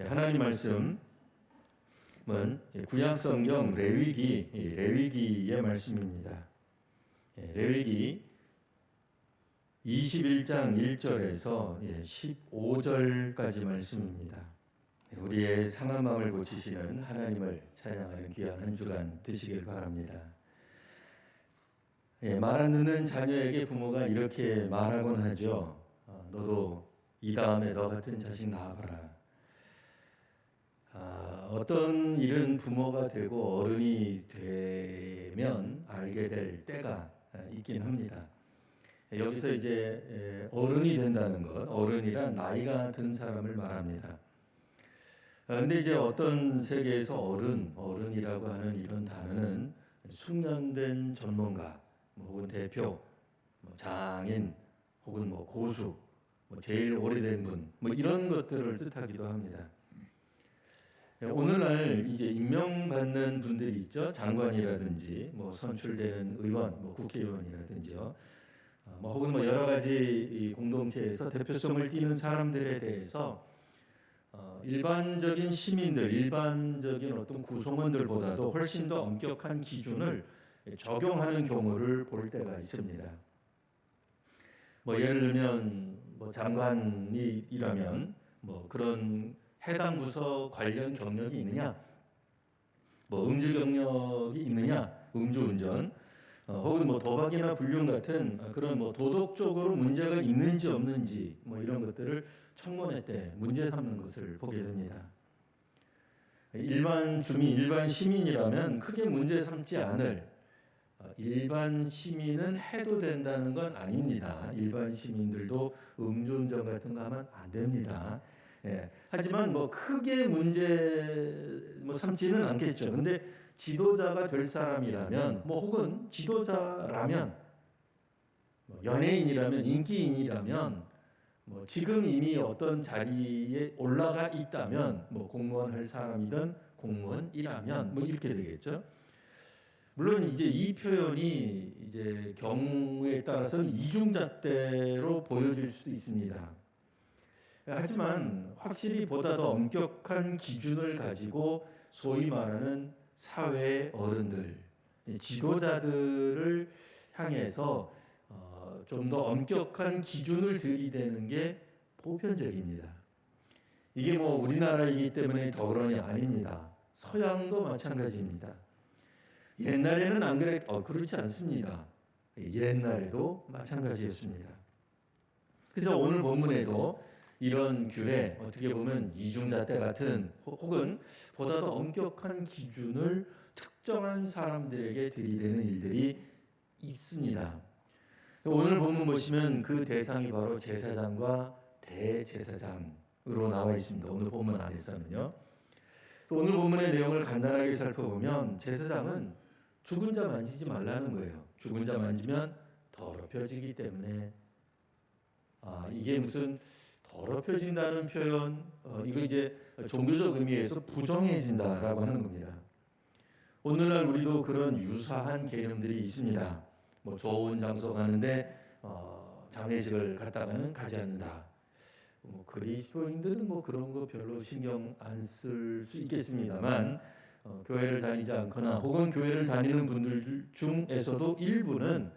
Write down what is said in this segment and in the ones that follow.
하나님 말씀은 구약 성경 레위기의 말씀입니다. 레위기 21장 1절에서 15절까지 말씀입니다. 우리의 상한 마음을 고치시는 하나님을 찬양하는 귀한 한 주간 되시길 바랍니다. 말 안 듣는 자녀에게 부모가 이렇게 말하곤 하죠. 너도 이 다음에 너 같은 자식 낳아봐라. 어떤 일은 부모가 되고 어른이 되면 알게 될 때가 있긴 합니다. 여기서 이제 어른이 된다는 것, 어른이란 나이가 든 사람을 말합니다. 근데 이제 어떤 세계에서 어른이라고 하는 이런 단어는 숙련된 전문가, 혹은 대표, 장인, 혹은 고수, 제일 오래된 분, 이런 것들을 뜻하기도 합니다. 오늘날 이제 임명받는 분들이 있죠. 장관이라든지, 선출되는 의원, 국회의원이라든지요. 혹은 여러 가지 공동체에서 대표성을 띠는 사람들에 대해서 일반적인 시민들, 일반적인 어떤 구성원들보다도 훨씬 더 엄격한 기준을 적용하는 경우를 볼 때가 있습니다. 예를 들면 장관이라면 그런 해당 부서 관련 경력이 있느냐, 음주 경력이 있느냐, 음주운전, 혹은 도박이나 불륜 같은 그런 도덕적으로 문제가 있는지 없는지 이런 것들을 청문회 때 문제 삼는 것을 보게 됩니다. 일반 주민, 일반 시민이라면 크게 문제 삼지 않을, 일반 시민은 해도 된다는 건 아닙니다. 일반 시민들도 음주운전 같은 거 하면 안 됩니다. 하지만 크게 문제 삼지는 않겠죠. 근데 지도자가 될 사람이라면, 혹은 지도자라면, 연예인이라면, 인기인이라면, 지금 이미 어떤 자리에 올라가 있다면, 공무원 할 사람이든 공무원이라면, 이렇게 되겠죠. 물론 이제 이 표현이 이제 경우에 따라서는 이중잣대로 보여질 수도 있습니다. 하지만 확실히 보다 더 엄격한 기준을 가지고 소위 말하는 사회의 어른들, 지도자들을 향해서 좀 더 엄격한 기준을 들이대는 게 보편적입니다. 이게 우리나라이기 때문에 더 그러니 아닙니다. 서양도 마찬가지입니다. 옛날에는 안 그렇지 않습니다. 옛날에도 마찬가지였습니다. 그래서 오늘 본문에도 이런 규례, 어떻게 보면 이중잣대 같은 혹은 보다 더 엄격한 기준을 특정한 사람들에게 들이대는 일들이 있습니다. 오늘 본문 보시면 그 대상이 바로 제사장과 대제사장으로 나와 있습니다. 오늘 본문 안에서는요. 오늘 본문의 내용을 간단하게 살펴보면 제사장은 죽은 자 만지지 말라는 거예요. 죽은 자 만지면 더럽혀지기 때문에. 이게 무슨 더럽혀진다는 표현, 이거 이제 종교적 의미에서 부정해진다라고 하는 겁니다. 오늘날 우리도 그런 유사한 개념들이 있습니다. 좋은 장소 가는데 장례식을 갔다가는 가지 않는다. 그리스도인들은 그런 거 별로 신경 안 쓸 수 있겠습니다만, 교회를 다니지 않거나 혹은 교회를 다니는 분들 중에서도 일부는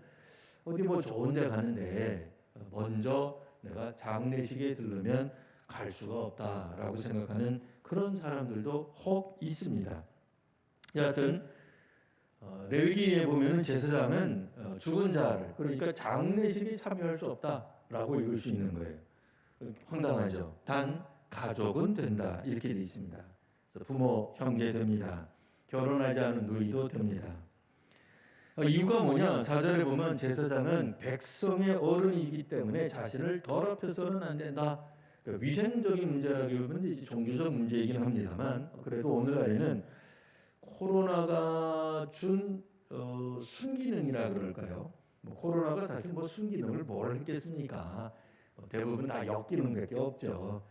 어디 좋은 데 가는데 먼저 내가 장례식에 들르면 갈 수가 없다라고 생각하는 그런 사람들도 혹 있습니다. 여하튼 레위기에 보면은 제사장은 죽은 자를, 그러니까 장례식에 참여할 수 없다라고 읽을 수 있는 거예요. 황당하죠. 단 가족은 된다 이렇게 돼 있습니다. 그래서 부모, 형제 됩니다. 결혼하지 않은 누이도 됩니다. 이유가 뭐냐? 4절에 보면 제사장은 백성의 어른이기 때문에 자신을 더럽혀서는 안 된다. 위생적인 문제라기보다는 이제 종교적 문제이긴 합니다만, 그래도 오늘날에는 코로나가 준 순기능이라 그럴까요? 코로나가 사실 순기능을 뭘 했겠습니까? 대부분 다 역기능밖에 없죠.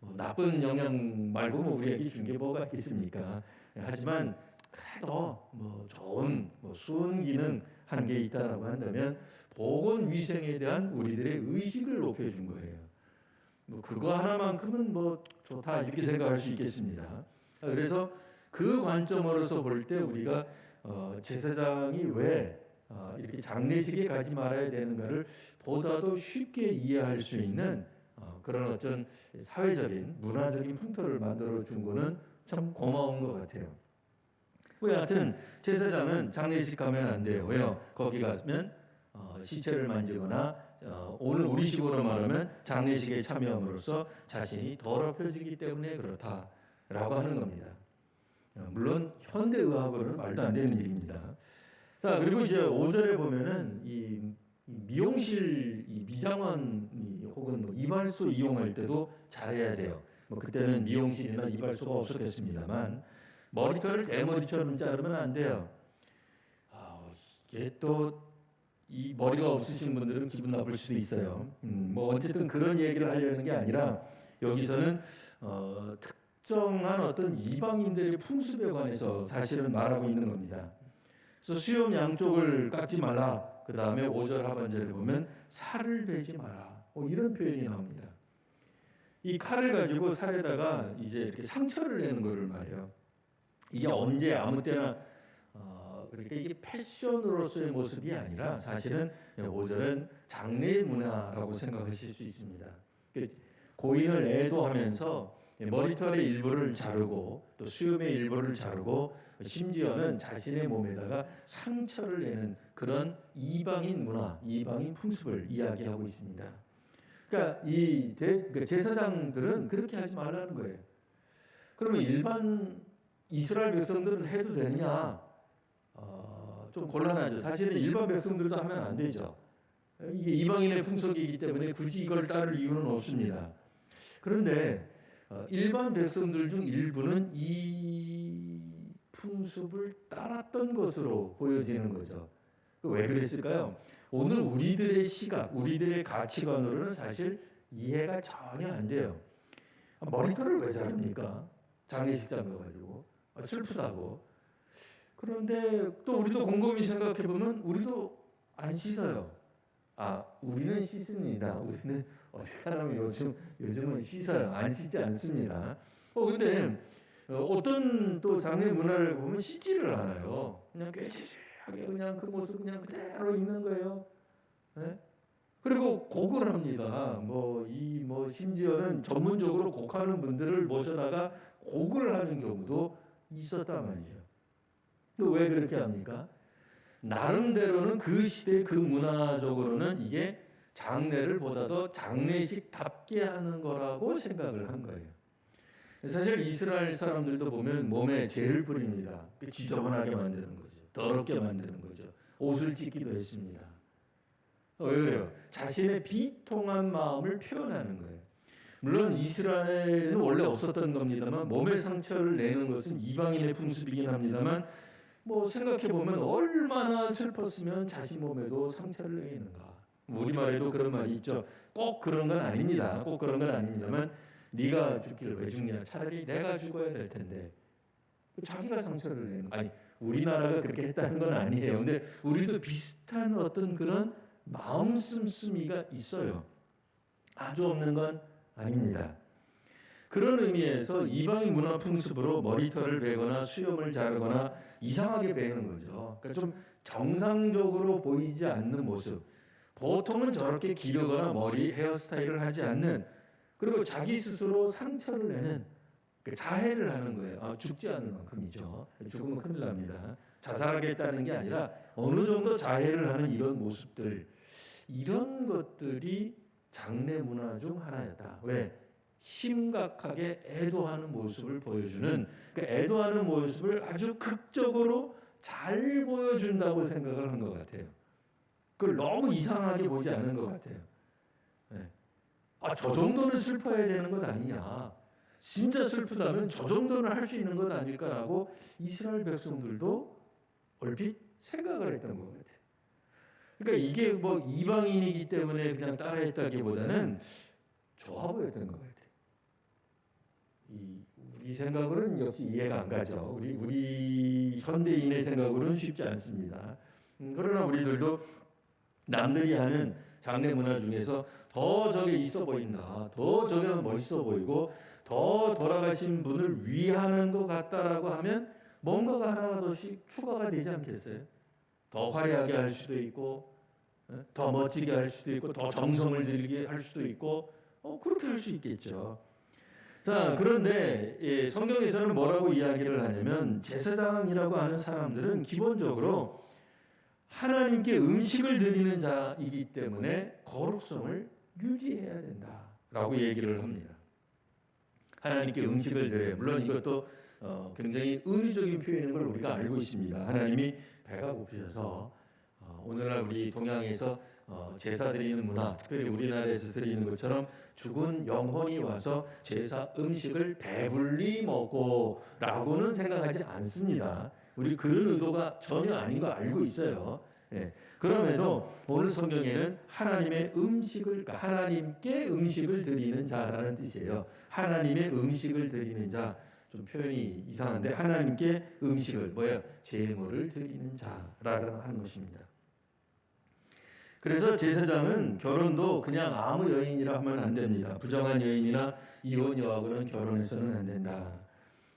나쁜 영향 말고 우리에게 준 게 뭐가 있겠습니까? 하지만 그래도 좋은 수은 기능 한 게 있다라고 한다면 보건 위생에 대한 우리들의 의식을 높여준 거예요. 뭐 그거 하나만큼은 뭐 좋다 이렇게 생각할 수 있겠습니다. 그래서 그 관점으로서 볼 때 우리가 제사장이 왜 이렇게 장례식에 가지 말아야 되는가를 보다도 쉽게 이해할 수 있는 그런 어떤 사회적인 문화적인 풍토를 만들어 준 거는 참 고마운 것 같아요. 뭐 여하튼 제사장은 장례식 가면 안 돼요. 왜요? 거기 가면 시체를 만지거나 오늘 우리식으로 말하면 장례식에 참여함으로써 자신이 더럽혀지기 때문에 그렇다라고 하는 겁니다. 물론 현대의학으로는 말도 안 되는 얘기입니다. 자, 그리고 이제 5절에 보면은 이 미용실 이 미장원 혹은 뭐 이발소 이용할 때도 잘해야 돼요. 뭐 그때는 미용실이나 이발소가 없었겠습니다만 머리털을 대머리처럼 자르면 안 돼요. 이게 또 이 머리가 없으신 분들은 기분 나쁠 수도 있어요. 뭐 어쨌든 그런 얘기를 하려는 게 아니라 여기서는 특정한 어떤 이방인들의 풍습에 관해서 사실은 말하고 있는 겁니다. 그래서 수염 양쪽을 깎지 말라. 그 다음에 5절 하반절에 보면 살을 베지 마라. 이런 표현이 나옵니다. 이 칼을 가지고 살에다가 이제 이렇게 상처를 내는 거를 말해요. 이게 언제 아무 때나 그러니까 이게 패션으로서의 모습이 아니라 사실은 5절은 장례 문화라고 생각하실 수 있습니다. 고인을 애도하면서 머리털의 일부를 자르고 또 수염의 일부를 자르고 심지어는 자신의 몸에다가 상처를 내는 그런 이방인 문화, 이방인 풍습을 이야기하고 있습니다. 그러니까 이 제사장들은 그렇게 하지 말라는 거예요. 그러면 일반 이스라엘 백성들은 해도 되느냐? 좀 곤란하죠. 사실은 일반 백성들도 하면 안 되죠. 이게 이방인의 풍속이기 때문에 굳이 이걸 따를 이유는 없습니다. 그런데 일반 백성들 중 일부는 이 풍습을 따랐던 것으로 보여지는 거죠. 왜 그랬을까요? 오늘 우리들의 시각, 우리들의 가치관으로는 사실 이해가 전혀 안 돼요. 머리털을 왜 자릅니까? 장례식장 가가지고 슬프다고. 그런데 또 우리도 곰곰이 생각해 보면 우리도 안 씻어요. 우리는 씻습니다. 우리는 어색하면 요즘은 씻어요. 안 씻지 않습니다. 근데 어떤 또 장례 문화를 보면 씻지를 않아요. 그냥 꾀지하게 그냥 그 모습 그냥 그대로 있는 거예요. 네? 그리고 곡을 합니다. 심지어는 전문적으로 곡하는 분들을 모셔다가 곡을 하는 경우도 있었단 말이죠. 왜 그렇게 합니까? 나름대로는 그 시대 그 문화적으로는 이게 장례를 보다도 장례식답게 하는 거라고 생각을 한 거예요. 사실 이스라엘 사람들도 보면 몸에 재를 뿌립니다. 지저분하게 만드는 거죠. 더럽게 만드는 거죠. 옷을 찢기도 했습니다. 왜 그래요? 자신의 비통한 마음을 표현하는 거예요. 물론 이스라엘은 원래 없었던 겁니다만 몸에 상처를 내는 것은 이방인의 풍습이긴 합니다만 생각해 보면 얼마나 슬펐으면 자신 몸에도 상처를 내는가. 우리말에도 그런 말이 있죠. 꼭 그런 건 아닙니다. 꼭 그런 건 아닙니다만 네가 죽기를 왜 죽냐. 차라리 내가 죽어야 될 텐데. 자기가 상처를 내는 거. 아니 우리나라가 그렇게 했다는 건 아니에요. 근데 우리도 비슷한 어떤 그런 마음 씀씀이가 있어요. 아주 없는 건 아닙니다. 그런 의미에서 이방인 문화 풍습으로 머리털을 베거나 수염을 자르거나 이상하게 베는 거죠. 그러니까 좀 정상적으로 보이지 않는 모습. 보통은 저렇게 기르거나 머리 헤어스타일을 하지 않는 그리고 자기 스스로 상처를 내는 자해를 하는 거예요. 죽지 않을 만큼이죠. 죽으면 큰일 납니다. 자살하겠다는 게 아니라 어느 정도 자해를 하는 이런 모습들 이런 것들이 장례 문화 중 하나였다. 왜? 심각하게 애도하는 모습을 보여주는 애도하는 모습을 아주 극적으로 잘 보여준다고 생각을 한 것 같아요. 그걸 너무 이상하게 보지 않은 것 같아요. 네. 저 정도는 슬퍼야 되는 것 아니냐. 진짜 슬프다면 저 정도는 할 수 있는 것 아닐까라고 이스라엘 백성들도 얼핏 생각을 했던 것 같아요. 그러니까 이게 이방인이기 때문에 그냥 따라했다기보다는 좋아 보였던 것 같아요. 우리 생각으로는 역시 이해가 안 가죠. 우리 현대인의 생각으로는 쉽지 않습니다. 그러나 우리들도 남들이 하는 장례 문화 중에서 더 저게 있어 보인다, 더 저게 멋있어 보이고 더 돌아가신 분을 위하는 것 같다라고 하면 뭔가가 하나 더씩 추가가 되지 않겠어요? 더 화려하게 할 수도 있고, 더 멋지게 할 수도 있고, 더 정성을 들이게 할 수도 있고, 그렇게 할 수 있겠죠. 자, 그런데 성경에서는 뭐라고 이야기를 하냐면 제사장이라고 하는 사람들은 기본적으로 하나님께 음식을 드리는 자이기 때문에 거룩성을 유지해야 된다라고 얘기를 합니다. 하나님께 음식을 드려요. 물론 이것도 굉장히 은유적인 표현인 걸 우리가 알고 있습니다. 하나님이 배가 고프셔서 오늘날 우리 동양에서 제사 드리는 문화, 특별히 우리나라에서 드리는 것처럼 죽은 영혼이 와서 제사 음식을 배불리 먹고라고는 생각하지 않습니다. 우리 그런 의도가 전혀 아닌 거 알고 있어요. 예. 그럼에도 오늘 성경에는 하나님의 음식을, 하나님께 음식을 드리는 자라는 뜻이에요. 하나님의 음식을 드리는 자, 좀 표현이 이상한데 하나님께 음식을 뭐예요? 제물을 드리는 자라고 하는 것입니다. 그래서 제사장은 결혼도 그냥 아무 여인이라 하면 안 됩니다. 부정한 여인이나 이혼 여하고는 결혼해서는 안 된다.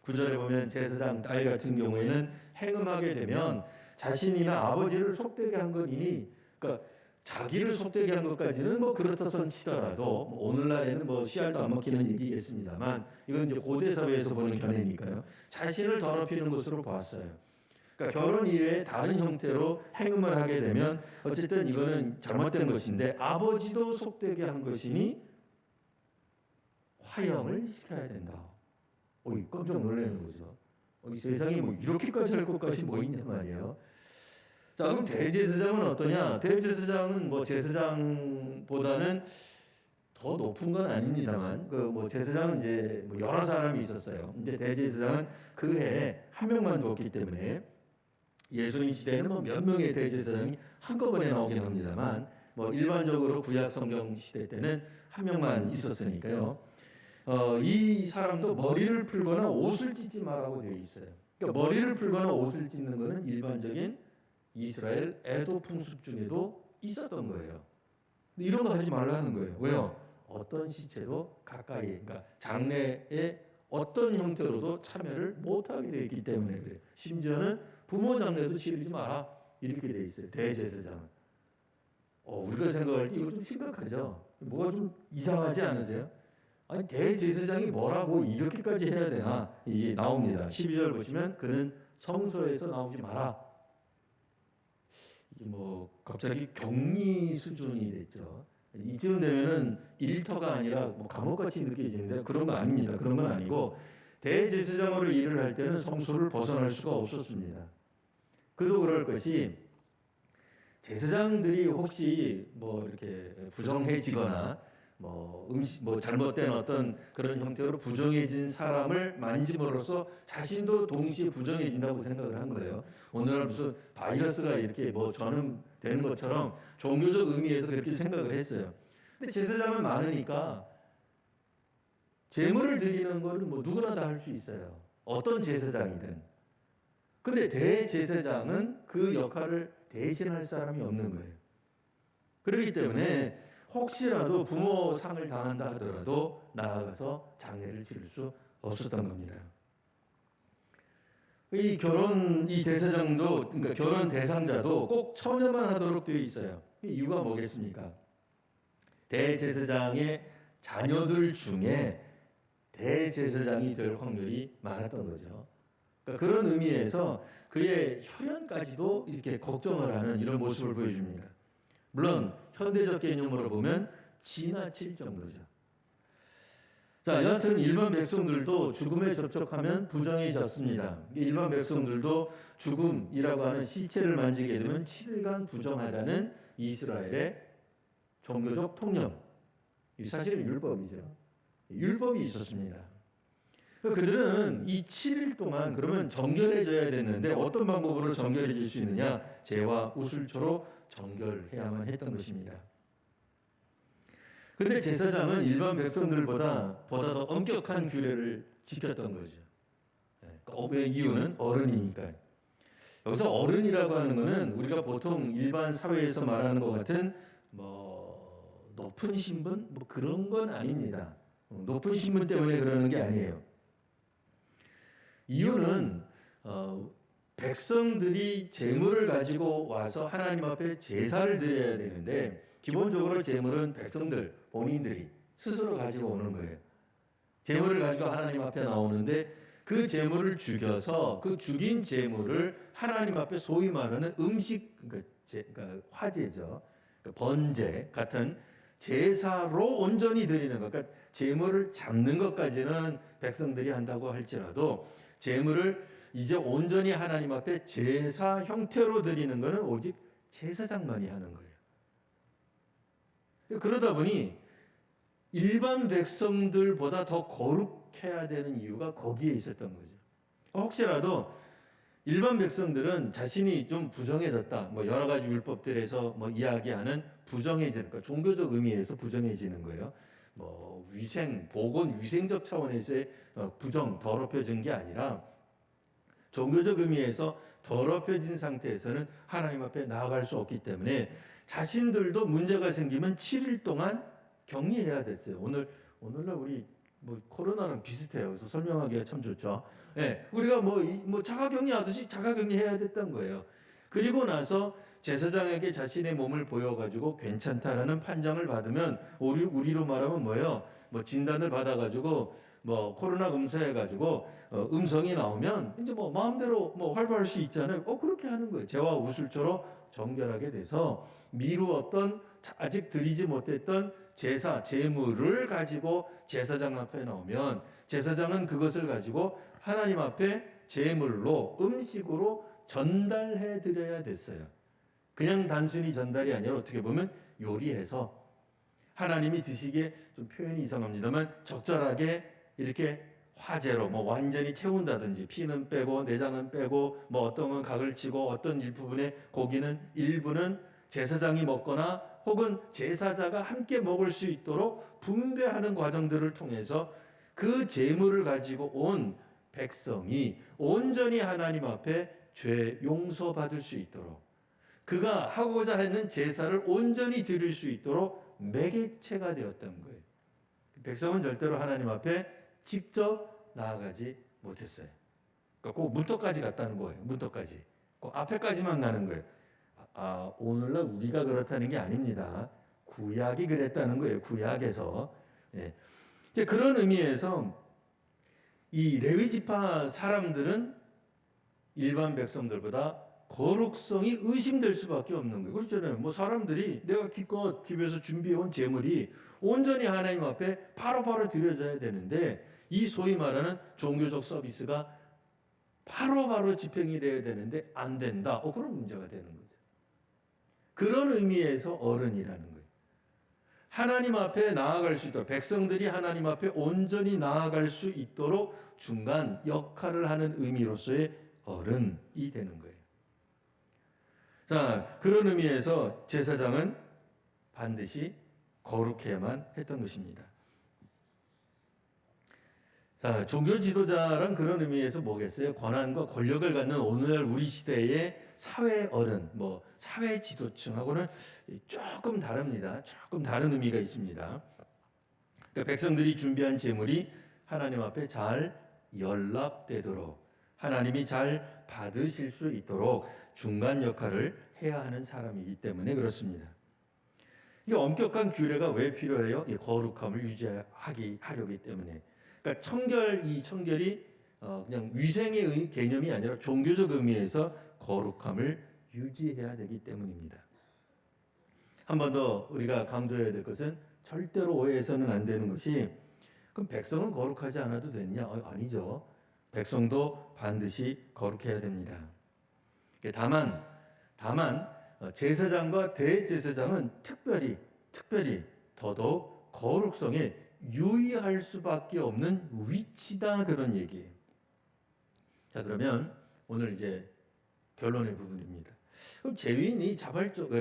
9절에 보면 제사장 딸 같은 경우에는 행음하게 되면 자신이나 아버지를 속되게 한 것이니, 그러니까 자기를 속되게 한 것까지는 뭐 그렇다 손 치더라도 오늘날에는 뭐 씨알도 안 먹히는 얘기겠습니다만 이건 이제 고대 사회에서 보는 견해니까요. 자신을 더럽히는 것으로 봤어요. 그러니까 결혼 이외에 다른 형태로 행음을 하게 되면 어쨌든 이거는 잘못된 것인데 아버지도 속되게 한 것이니 화형을 시켜야 된다. 깜짝 놀라는 거죠. 이 세상에 뭐 이렇게까지 할 것까지 뭐 있냔 말이에요. 자, 그럼 대제사장은 어떠냐? 대제사장은 뭐 제사장보다는 더 높은 건 아닙니다만, 그 뭐 제사장은 이제 뭐 여러 사람이 있었어요. 근데 대제사장은 그 해에 한 명만 뒀기 때문에 예수님 시대에는 뭐 몇 명의 대제사장이 한꺼번에 나오긴 합니다만, 뭐 일반적으로 구약 성경 시대 때는 한 명만 있었으니까요. 이 사람도 머리를 풀거나 옷을 찢지 말라고 되어 있어요. 그러니까 머리를 풀거나 옷을 찢는 것은 일반적인 이스라엘 애도 풍습 중에도 있었던 거예요. 이런 거 하지 말라는 거예요. 왜요? 어떤 시체도 가까이, 그러니까 장례에 어떤 형태로도 참여를 못하게 되어 있기 때문에 그래요. 심지어는 부모 장례도 치르지 마라 이렇게 되어 있어요. 대제사장은. 우리가 생각할 때 이거 좀 심각하죠. 뭐가 좀 이상하지 않으세요? 아니 대제사장이 뭐라고 이렇게까지 해야 되나 이게 나옵니다. 12절 보시면 그는 성소에서 나오지 마라. 이게 뭐 갑자기 격리 수준이 됐죠. 이쯤 되면은 일터가 아니라 뭐 감옥같이 느껴지는데 그런 거 아닙니다. 그런 건 아니고 대제사장으로 일을 할 때는 성소를 벗어날 수가 없었습니다. 그도 그럴 것이 제사장들이 혹시 뭐 이렇게 부정해지거나 뭐 잘못된 어떤 그런 형태로 부정해진 사람을 만짐으로써 자신도 동시에 부정해진다고 생각을 한 거예요. 오늘날 무슨 바이러스가 이렇게 뭐 전염되는 것처럼 종교적 의미에서 그렇게 생각을 했어요. 근데 제사장은 많으니까 제물을 드리는 거는 뭐 누구나 다 할 수 있어요. 어떤 제사장이든. 근데 대제사장은 그 역할을 대신할 사람이 없는 거예요. 그렇기 때문에 혹시라도 부모 상을 당한다 하더라도 나아가서 장례를 치를 수 없었던 겁니다. 이 대사장도, 그러니까 결혼 대상자도 꼭 처녀만 하도록 되어 있어요. 이유가 뭐겠습니까? 대제사장의 자녀들 중에 대제사장이 될 확률이 많았던 거죠. 그러니까 그런 의미에서 그의 혈연까지도 이렇게 걱정을 하는 이런 모습을 보여줍니다. 물론 현대적 개념으로 보면 지나칠 정도죠. 자, 여하튼 일반 백성들도 죽음에 접촉하면 부정해졌습니다. 일반 백성들도 죽음이라고 하는 시체를 만지게 되면 7일간 부정하다는 이스라엘의 종교적 통념. 사실은 율법이죠. 율법이 있었습니다. 그들은 이 7일 동안 그러면 정결해져야 됐는데 어떤 방법으로 정결해질 수 있느냐? 재와 우슬초로 정결해야만 했던 것입니다. 그런데 제사장은 일반 백성들보다 더 엄격한 규례를 지켰던 거죠. 왜 이유는 어른이니까요. 여기서 어른이라고 하는 것은 우리가 보통 일반 사회에서 말하는 것 같은 뭐 높은 신분 뭐 그런 건 아닙니다. 높은 신분 때문에 그러는 게 아니에요. 이유는 백성들이 제물을 가지고 와서 하나님 앞에 제사를 드려야 되는데 기본적으로 제물은 백성들 본인들이 스스로 가지고 오는 거예요. 제물을 가지고 하나님 앞에 나오는데 그 제물을 죽여서 그 죽인 제물을 하나님 앞에 소위 말하는 음식, 그러니까 화제죠, 번제 같은 제사로 온전히 드리는 것, 그러니까 제물을 잡는 것까지는 백성들이 한다고 할지라도 제물을 이제 온전히 하나님 앞에 제사 형태로 드리는 것은 오직 제사장만이 하는 거예요. 그러다 보니 일반 백성들보다 더 거룩해야 되는 이유가 거기에 있었던 거죠. 혹시라도 일반 백성들은 자신이 좀 부정해졌다, 뭐 여러 가지 율법들에서 뭐 이야기하는 부정해지는 거, 종교적 의미에서 부정해지는 거예요. 뭐 위생, 보건, 위생적 차원에서의 부정, 더럽혀진 게 아니라 종교적 의미에서 더럽혀진 상태에서는 하나님 앞에 나아갈 수 없기 때문에 자신들도 문제가 생기면 7일 동안 격리해야 됐어요. 오늘날 우리 뭐 코로나랑 비슷해요. 그래서 설명하기가 참 좋죠. 네, 우리가 뭐 자가격리 하듯이 자가격리 해야 됐던 거예요. 그리고 나서 제사장에게 자신의 몸을 보여가지고 괜찮다라는 판정을 받으면 우리로 말하면 뭐예요? 뭐 진단을 받아가지고 뭐 코로나 검사해가지고 음성이 나오면 이제 뭐 마음대로 뭐 활발할 수 있잖아요. 그렇게 하는 거예요. 재와 우술처럼 정결하게 돼서 미루었던 아직 드리지 못했던 제사, 제물을 가지고 제사장 앞에 나오면 제사장은 그것을 가지고 하나님 앞에 제물로 음식으로 전달해 드려야 됐어요. 그냥 단순히 전달이 아니라 어떻게 보면 요리해서 하나님이 드시기에 좀 표현이 이상합니다만 적절하게 이렇게 화제로 뭐 완전히 태운다든지 피는 빼고 내장은 빼고 뭐 어떤 건 각을 치고 어떤 일부분의 고기는 일부는 제사장이 먹거나 혹은 제사자가 함께 먹을 수 있도록 분배하는 과정들을 통해서 그 제물을 가지고 온 백성이 온전히 하나님 앞에 죄 용서받을 수 있도록 그가 하고자 하는 제사를 온전히 드릴 수 있도록 매개체가 되었던 거예요. 백성은 절대로 하나님 앞에 직접 나아가지 못했어요. 그러니까 꼭 문턱까지 갔다는 거예요. 문턱까지. 꼭 앞에까지만 가는 거예요. 오늘날 우리가 그렇다는 게 아닙니다. 구약이 그랬다는 거예요. 구약에서. 예. 그런 의미에서 이 레위 지파 사람들은 일반 백성들보다 거룩성이 의심될 수밖에 없는 거예요. 그렇잖아요. 뭐 사람들이 내가 기껏 집에서 준비해온 제물이 온전히 하나님 앞에 바로바로 드려져야 되는데 이 소위 말하는 종교적 서비스가 바로바로 집행이 돼야 되는데 안 된다. 그런 문제가 되는 거죠. 그런 의미에서 어른이라는 거예요. 하나님 앞에 나아갈 수 있도록 백성들이 하나님 앞에 온전히 나아갈 수 있도록 중간 역할을 하는 의미로서의 어른이 되는 거예요. 자, 그런 의미에서 제사장은 반드시 거룩해야만 했던 것입니다. 자, 종교 지도자란 그런 의미에서 뭐겠어요? 권한과 권력을 갖는 오늘날 우리 시대의 사회 어른, 뭐 사회 지도층하고는 조금 다릅니다. 조금 다른 의미가 있습니다. 그러니까 백성들이 준비한 제물이 하나님 앞에 잘 연락되도록 하나님이 잘 받으실 수 있도록 중간 역할을 해야 하는 사람이기 때문에 그렇습니다. 이 엄격한 규례가 왜 필요해요? 이 거룩함을 유지하기 때문에. 그러니까 이 청결이 그냥 위생의 개념이 아니라 종교적 의미에서 거룩함을 유지해야 되기 때문입니다. 한 번 더 우리가 강조해야 될 것은 절대로 오해해서는 안 되는 것이 그럼 백성은 거룩하지 않아도 되느냐? 아니죠. 백성도 반드시 거룩해야 됩니다. 다만 제사장과 대제사장은 특별히 더더욱 거룩성에 유의할 수밖에 없는 위치다 그런 얘기예요. 자, 그러면 오늘 이제 결론의 부분입니다. 그럼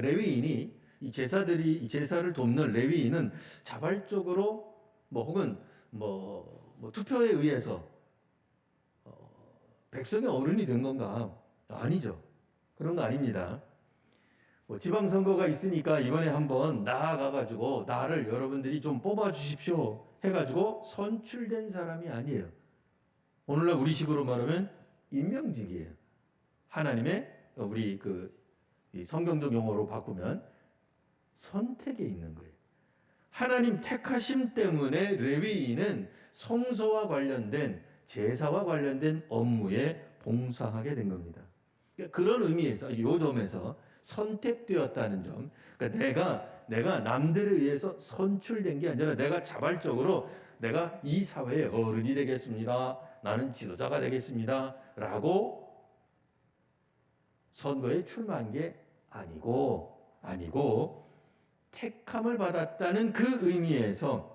레위인이 이 제사를 돕는 레위인은 자발적으로 혹은 투표에 의해서 백성의 어른이 된 건가? 아니죠. 그런 거 아닙니다. 뭐 지방선거가 있으니까 이번에 한번 나아가가지고 나를 여러분들이 좀 뽑아주십시오 해가지고 선출된 사람이 아니에요. 오늘날 우리식으로 말하면 임명직이에요. 하나님의 우리 이 성경적 용어로 바꾸면 선택에 있는 거예요. 하나님 택하심 때문에 레위인은 성소와 관련된 제사와 관련된 업무에 봉사하게 된 겁니다. 그러니까 그런 의미에서 이 점에서 선택되었다는 점. 그러니까 내가 남들에 의해서 선출된 게 아니라 내가 자발적으로 내가 이 사회의 어른이 되겠습니다. 나는 지도자가 되겠습니다. 라고 선거에 출마한 게 아니고 택함을 받았다는 그 의미에서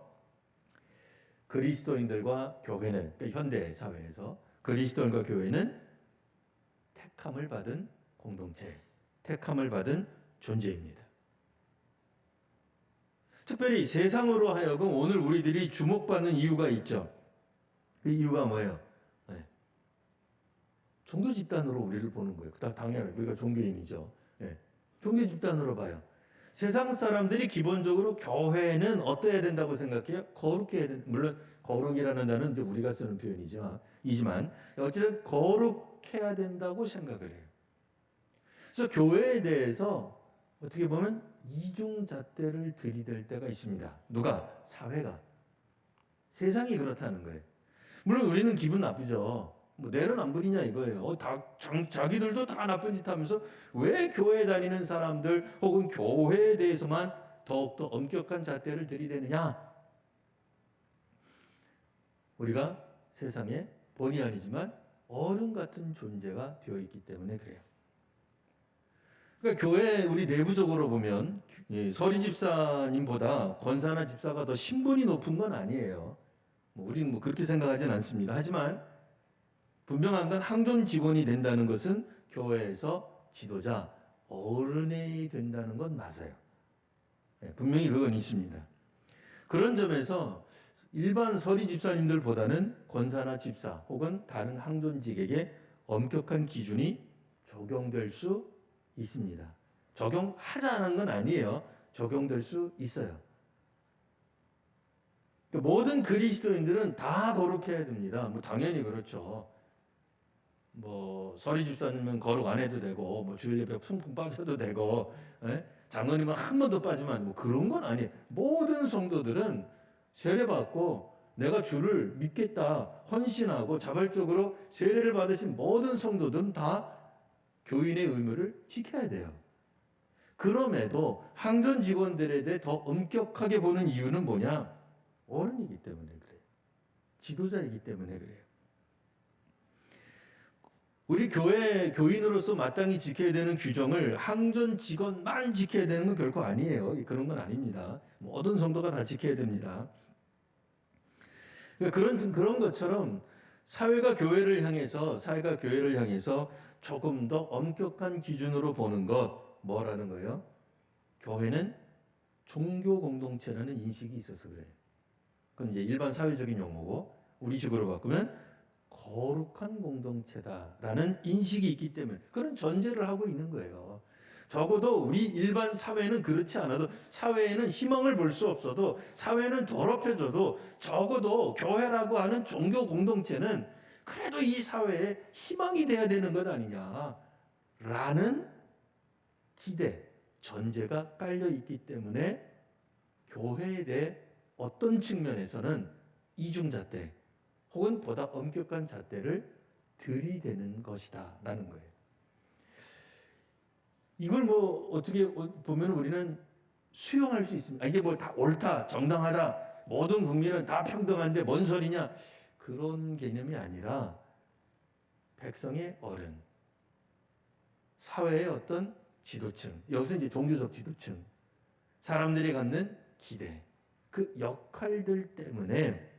그리스도인들과 교회는, 그러니까 현대 사회에서 그리스도인과 교회는 택함을 받은 공동체, 택함을 받은 존재입니다. 특별히 세상으로 하여금 오늘 우리들이 주목받는 이유가 있죠. 그 이유가 뭐예요? 네. 종교 집단으로 우리를 보는 거예요. 당연히 우리가 종교인이죠. 네. 종교 집단으로 봐요. 세상 사람들이 기본적으로 교회는 어떠해야 된다고 생각해요? 거룩해야 된다. 물론 거룩이라는 단어는 이제 우리가 쓰는 표현이지만 어쨌든 거룩해야 된다고 생각을 해요. 그래서 교회에 대해서 어떻게 보면 이중잣대를 들이댈 때가 있습니다. 누가? 사회가. 세상이 그렇다는 거예요. 물론 우리는 기분 나쁘죠. 뭐 내는 안 부리냐 이거예요. 자기들도 다 나쁜 짓 하면서 왜 교회 다니는 사람들 혹은 교회에 대해서만 더욱더 엄격한 잣대를 들이대느냐? 우리가 세상에 본의 아니지만 어른 같은 존재가 되어 있기 때문에 그래요. 그러니까 교회 우리 내부적으로 보면 서리 집사님보다 권사나 집사가 더 신분이 높은 건 아니에요. 우리는 뭐 그렇게 생각하진 않습니다. 하지만 분명한 건 항존 직원이 된다는 것은 교회에서 지도자, 어른이 된다는 건 맞아요. 분명히 그건 있습니다. 그런 점에서 일반 서리 집사님들보다는 권사나 집사 혹은 다른 항존직에게 엄격한 기준이 적용될 수 있습니다. 적용하자는 건 아니에요. 적용될 수 있어요. 모든 그리스도인들은 다 거룩해야 됩니다. 뭐 당연히 그렇죠. 뭐 서리 집사님은 거룩 안 해도 되고 뭐 주일 예배 풍풍 빠져도 되고 장로님은 한 번도 빠지면 뭐 그런 건 아니에요. 모든 성도들은 세례받고 내가 주를 믿겠다 헌신하고 자발적으로 세례를 받으신 모든 성도들은 다 교인의 의무를 지켜야 돼요. 그럼에도 항전 직원들에 대해 더 엄격하게 보는 이유는 뭐냐? 어른이기 때문에 그래요. 지도자이기 때문에 그래요. 우리 교회 교인으로서 마땅히 지켜야 되는 규정을 항전 직원만 지켜야 되는 건 결코 아니에요. 그런 건 아닙니다. 모든 성도가 다 지켜야 됩니다. 그런 것처럼 사회가 교회를 향해서 조금 더 엄격한 기준으로 보는 것 뭐라는 거예요? 교회는 종교 공동체라는 인식이 있어서 그래요. 그건 이제 일반 사회적인 용어고 우리식으로 바꾸면 거룩한 공동체다라는 인식이 있기 때문에 그런 전제를 하고 있는 거예요. 적어도 우리 일반 사회는 그렇지 않아도 사회에는 희망을 볼 수 없어도 사회는 더럽혀져도 적어도 교회라고 하는 종교 공동체는 그래도 이 사회에 희망이 돼야 되는 것 아니냐라는 기대, 전제가 깔려 있기 때문에 교회에 대해 어떤 측면에서는 이중잣대 혹은 보다 엄격한 잣대를 들이대는 것이다라는 거예요. 이걸 뭐 어떻게 보면 우리는 수용할 수 있습니다. 이게 뭐 다 옳다, 정당하다, 모든 국민은 다 평등한데 뭔 소리냐? 그런 개념이 아니라 백성의 어른, 사회의 어떤 지도층, 여기서 이제 종교적 지도층, 사람들이 갖는 기대, 그 역할들 때문에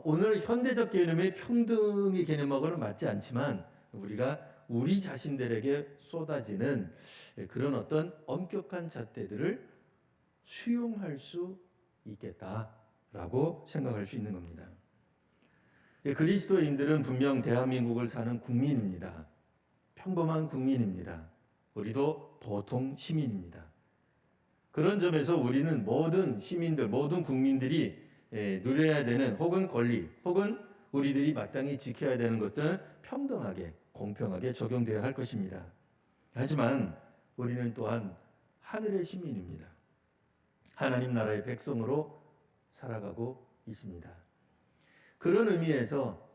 오늘 현대적 개념의 평등의 개념하고는 맞지 않지만 우리 자신들에게 쏟아지는 그런 어떤 엄격한 잣대들을 수용할 수 있겠다라고 생각할 수 있는 겁니다. 그리스도인들은 분명 대한민국을 사는 국민입니다. 평범한 국민입니다. 우리도 보통 시민입니다. 그런 점에서 우리는 모든 시민들, 모든 국민들이 누려야 되는 혹은 권리, 혹은 우리들이 마땅히 지켜야 되는 것들은 평등하게, 공평하게 적용되어야 할 것입니다. 하지만 우리는 또한 하늘의 시민입니다. 하나님 나라의 백성으로 살아가고 있습니다. 그런 의미에서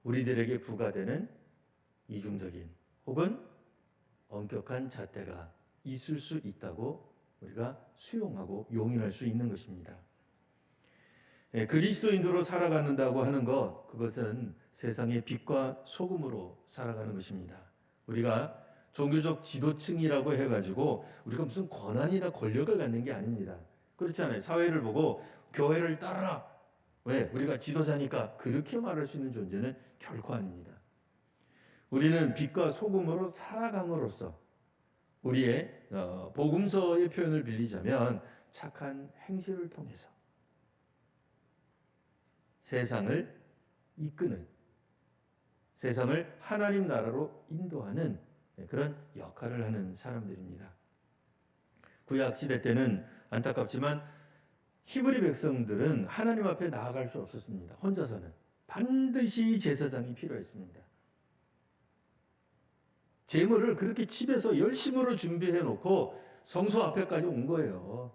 우리들에게 부과되는 이중적인 혹은 엄격한 잣대가 있을 수 있다고 우리가 수용하고 용인할 수 있는 것입니다. 그리스도인으로 살아간다고 하는 것, 그것은 세상의 빛과 소금으로 살아가는 것입니다. 우리가 종교적 지도층이라고 해가지고 우리가 무슨 권한이나 권력을 갖는 게 아닙니다. 그렇지 않아요. 사회를 보고 교회를 따르라. 왜? 우리가 지도자니까 그렇게 말할 수 있는 존재는 결코 아닙니다. 우리는 빛과 소금으로 살아감으로써 우리의 복음서의 표현을 빌리자면 착한 행실을 통해서 세상을 이끄는, 세상을 하나님 나라로 인도하는 그런 역할을 하는 사람들입니다. 구약 시대 때는 안타깝지만 히브리 백성들은 하나님 앞에 나아갈 수 없었습니다. 혼자서는 반드시 제사장이 필요했습니다. 제물을 그렇게 집에서 열심으로 준비해 놓고 성소 앞에까지 온 거예요.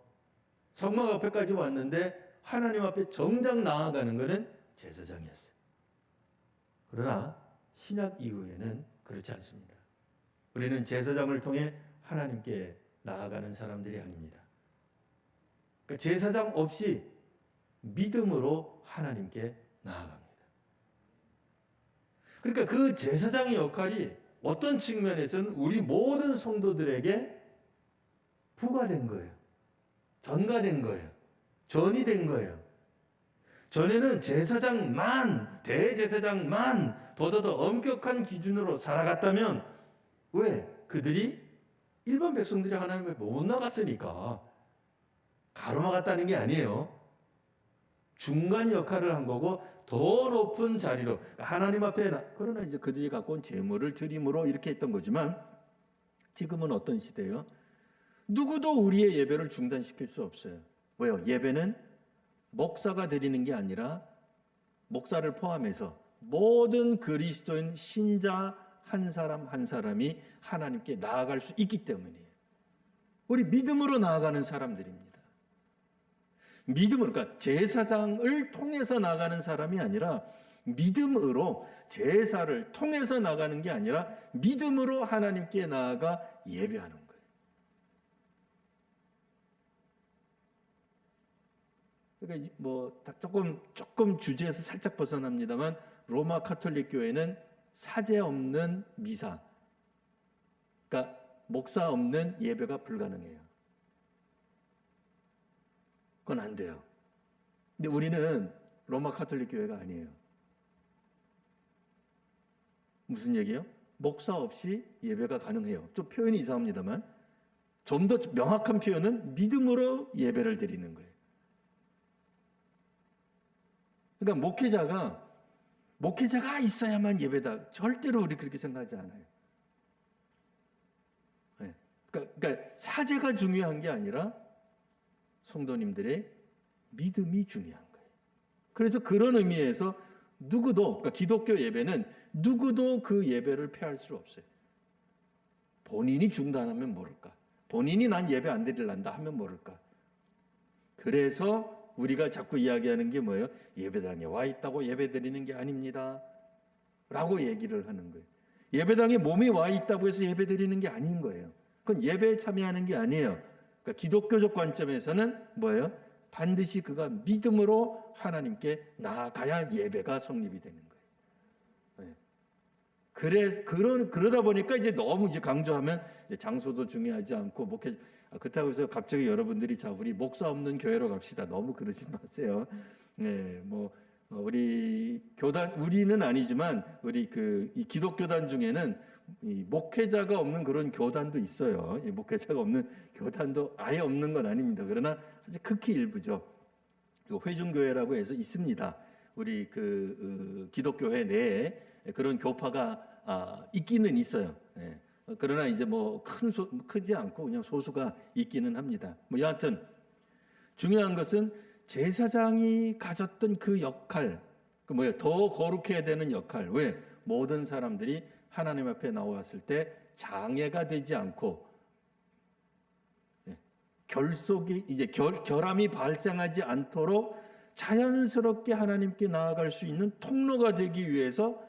성막 앞에까지 왔는데 하나님 앞에 정작 나아가는 것은 제사장이었어요. 그러나 신약 이후에는 그렇지 않습니다. 우리는 제사장을 통해 하나님께 나아가는 사람들이 아닙니다. 그러니까 제사장 없이 믿음으로 하나님께 나아갑니다. 그러니까 그 제사장의 역할이 어떤 측면에서는 우리 모든 성도들에게 부과된 거예요. 전가된 거예요. 전이 된 거예요. 전에는 제사장만, 대제사장만 더더더 엄격한 기준으로 살아갔다면 왜? 그들이 일반 백성들이 하나님 앞에 못 나갔으니까 가로막았다는 게 아니에요. 중간 역할을 한 거고 더 높은 자리로 하나님 앞에 그러나 이제 그들이 갖고 온 재물을 드림으로 이렇게 했던 거지만 지금은 어떤 시대예요? 누구도 우리의 예배를 중단시킬 수 없어요. 왜요? 예배는 목사가 드리는 게 아니라 목사를 포함해서 모든 그리스도인 신자 한 사람 한 사람이 하나님께 나아갈 수 있기 때문이에요. 우리 믿음으로 나아가는 사람들입니다. 믿음으로, 그러니까 제사장을 통해서 나가는 사람이 아니라 믿음으로 제사를 통해서 나가는 게 아니라 믿음으로 하나님께 나아가 예배하는 거예요. 그러니까 뭐 조금 주제에서 살짝 벗어납니다만 로마 가톨릭 교회는 사제 없는 미사, 그러니까 목사 없는 예배가 불가능해요. 그건 안 돼요. 근데 우리는 로마 가톨릭 교회가 아니에요. 무슨 얘기예요? 목사 없이 예배가 가능해요. 좀 표현이 이상합니다만 좀 더 명확한 표현은 믿음으로 예배를 드리는 거예요. 그러니까 목회자가 있어야만 예배다. 절대로 우리 그렇게 생각하지 않아요. 네. 그러니까 사제가 중요한 게 아니라 성도님들의 믿음이 중요한 거예요. 그래서 그런 의미에서 누구도, 그러니까 기독교 예배는 누구도 그 예배를 폐할 수 없어요. 본인이 중단하면 모를까? 본인이 난 예배 안 드리란다 하면 모를까? 그래서 우리가 자꾸 이야기하는 게 뭐예요? 예배당에 와 있다고 예배 드리는 게 아닙니다. 라고 얘기를 하는 거예요. 예배당에 몸이 와 있다고 해서 예배 드리는 게 아닌 거예요. 그건 예배에 참여하는 게 아니에요. 그러니까 기독교적 관점에서는 뭐예요? 반드시 그가 믿음으로 하나님께 나아가야 예배가 성립이 되는 거예요. 네. 그러다 보니까 이제 너무 이제 강조하면 이제 장소도 중요하지 않고 그렇다고 해서 갑자기 여러분들이 자 우리 목사 없는 교회로 갑시다. 너무 그러지 마세요. 네, 우리 교단 우리는 아니지만 우리 이 기독교단 중에는 이 목회자가 없는 그런 교단도 있어요. 이 목회자가 없는 교단도 아예 없는 건 아닙니다. 그러나 아주 극히 일부죠. 회중교회라고 해서 있습니다. 우리 기독교회 내에 그런 교파가 있기는 있어요. 예. 그러나 이제 뭐 크지 않고 그냥 소수가 있기는 합니다. 뭐 여하튼 중요한 것은 제사장이 가졌던 그 역할, 더 거룩해야 되는 역할. 왜? 모든 사람들이 하나님 앞에 나왔을 때 장애가 되지 않고 결속이 이제 결함이 발생하지 않도록 자연스럽게 하나님께 나아갈 수 있는 통로가 되기 위해서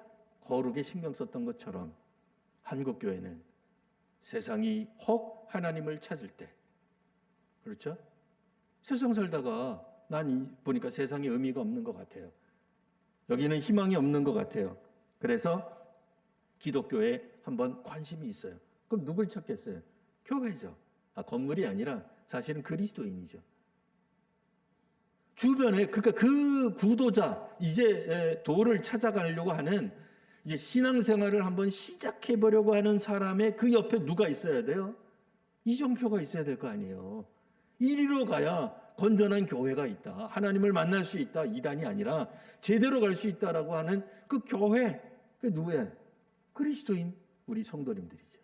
거룩에 신경 썼던 것처럼 한국 교회는 세상이 혹 하나님을 찾을 때, 그렇죠? 세상 살다가 난 보니까 세상에 의미가 없는 것 같아요. 여기는 희망이 없는 것 같아요. 그래서 기독교에 한번 관심이 있어요. 그럼 누굴 찾겠어요? 교회죠. 건물이 아니라 사실은 그리스도인이죠. 주변에 그러니까 그 구도자 이제 도를 찾아가려고 하는 이제 신앙생활을 한번 시작해 보려고 하는 사람의 그 옆에 누가 있어야 돼요? 이정표가 있어야 될 거 아니에요. 이리로 가야 건전한 교회가 있다. 하나님을 만날 수 있다. 이단이 아니라 제대로 갈 수 있다라고 하는 그 교회. 그게 누구예요? 그리스도인 우리 성도님들이죠.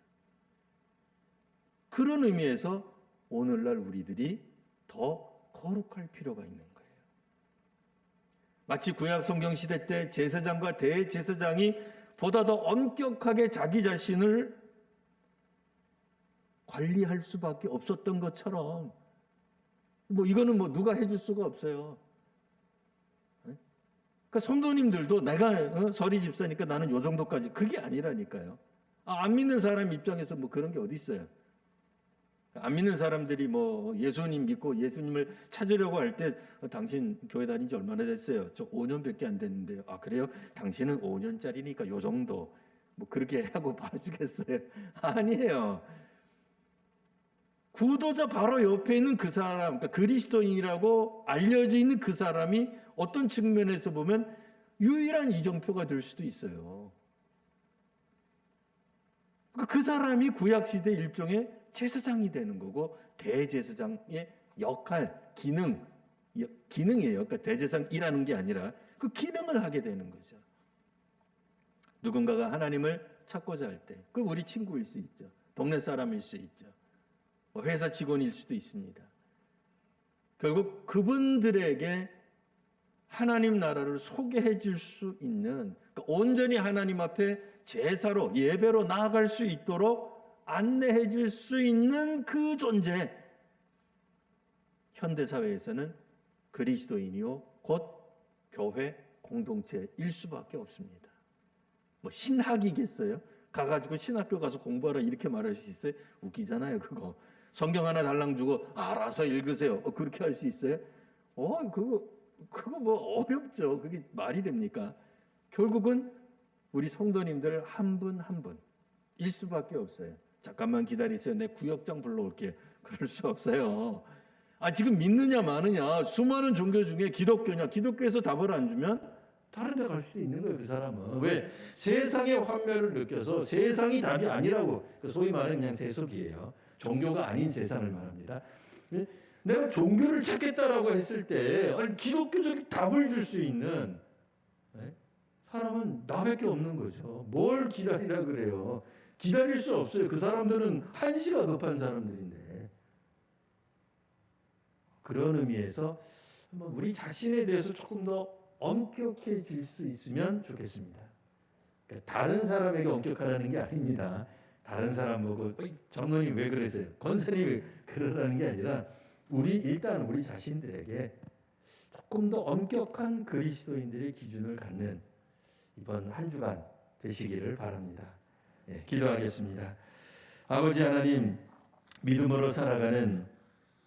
그런 의미에서 오늘날 우리들이 더 거룩할 필요가 있는 거예요. 마치 구약 성경 시대 때 제사장과 대제사장이 보다 더 엄격하게 자기 자신을 관리할 수밖에 없었던 것처럼 이거는 누가 해줄 수가 없어요. 그러니까 성도님들도 내가 서리 집사니까 나는 요 정도까지 그게 아니라니까요. 안 믿는 사람 입장에서 그런 게 어디 있어요? 안 믿는 사람들이 예수님 믿고 예수님을 찾으려고 할 때 당신 교회 다닌 지 얼마나 됐어요? 저 5년밖에 안 됐는데요. 그래요? 당신은 5년짜리니까 요 정도 그렇게 하고 봐주겠어요? 아니에요. 구도자 바로 옆에 있는 그 사람, 그러니까 그리스도인이라고 알려져 있는 그 사람이 어떤 측면에서 보면 유일한 이정표가 될 수도 있어요. 그 사람이 구약시대 일종의 제사장이 되는 거고 대제사장의 역할, 기능이에요. 그러니까 대제사장이라는 게 아니라 그 기능을 하게 되는 거죠. 누군가가 하나님을 찾고자 할 때, 그 우리 친구일 수 있죠. 동네 사람일 수 있죠. 회사 직원일 수도 있습니다. 결국 그분들에게 하나님 나라를 소개해 줄 수 있는, 그러니까 온전히 하나님 앞에 제사로 예배로 나아갈 수 있도록 안내해 줄 수 있는 그 존재, 현대사회에서는 그리스도인이요 곧 교회 공동체일 수밖에 없습니다. 신학이겠어요? 가가지고 신학교 가서 공부하라 이렇게 말할 수 있어요? 웃기잖아요. 그거 성경 하나 달랑 주고 알아서 읽으세요. 그렇게 할 수 있어요? 그거 어렵죠. 그게 말이 됩니까? 결국은 우리 성도님들 한 분 한 분일 수밖에 없어요. 잠깐만 기다리세요. 내 구역장 불러올게. 그럴 수 없어요. 지금 믿느냐 마느냐, 수많은 종교 중에 기독교냐, 기독교에서 답을 안 주면 다른 데 갈 수도 있는 거예요. 그 사람은. 왜? 세상의 환멸을 느껴서 세상이 답이 아니라고, 소위 말하는 그냥 세속이에요. 종교가 아닌 세상을 말합니다. 내가 종교를 찾겠다라고 했을 때 기독교적인 답을 줄 수 있는 사람은 나밖에 없는 거죠. 뭘 기다리라 그래요. 기다릴 수 없어요. 그 사람들은 한시가 급한 사람들인데. 그런 의미에서 한번 우리 자신에 대해서 조금 더 엄격해질 수 있으면 좋겠습니다. 그러니까 다른 사람에게 엄격하라는 게 아닙니다. 다른 사람 보고 장로님 왜 그러세요? 권사님 왜 그러라는 게 아니라 일단 우리 자신들에게 조금 더 엄격한 그리스도인들의 기준을 갖는 이번 한 주간 되시기를 바랍니다. 기도하겠습니다. 아버지 하나님, 믿음으로 살아가는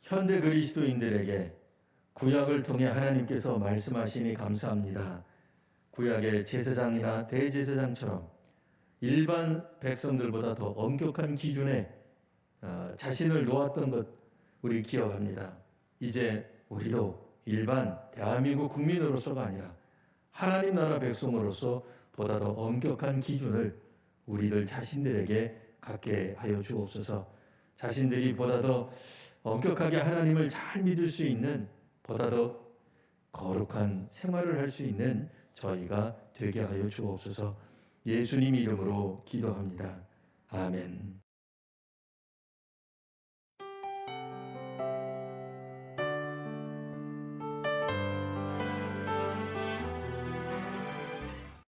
현대 그리스도인들에게 구약을 통해 하나님께서 말씀하시니 감사합니다. 구약의 제사장이나 대제사장처럼 일반 백성들보다 더 엄격한 기준에 자신을 놓았던 것 우리 기억합니다. 이제 우리도 일반 대한민국 국민으로서가 아니라 하나님 나라 백성으로서 보다 더 엄격한 기준을 우리들 자신들에게 갖게 하여 주옵소서. 자신들이 보다 더 엄격하게 하나님을 잘 믿을 수 있는, 보다 더 거룩한 생활을 할 수 있는 저희가 되게 하여 주옵소서. 예수님 이름으로 기도합니다. 아멘.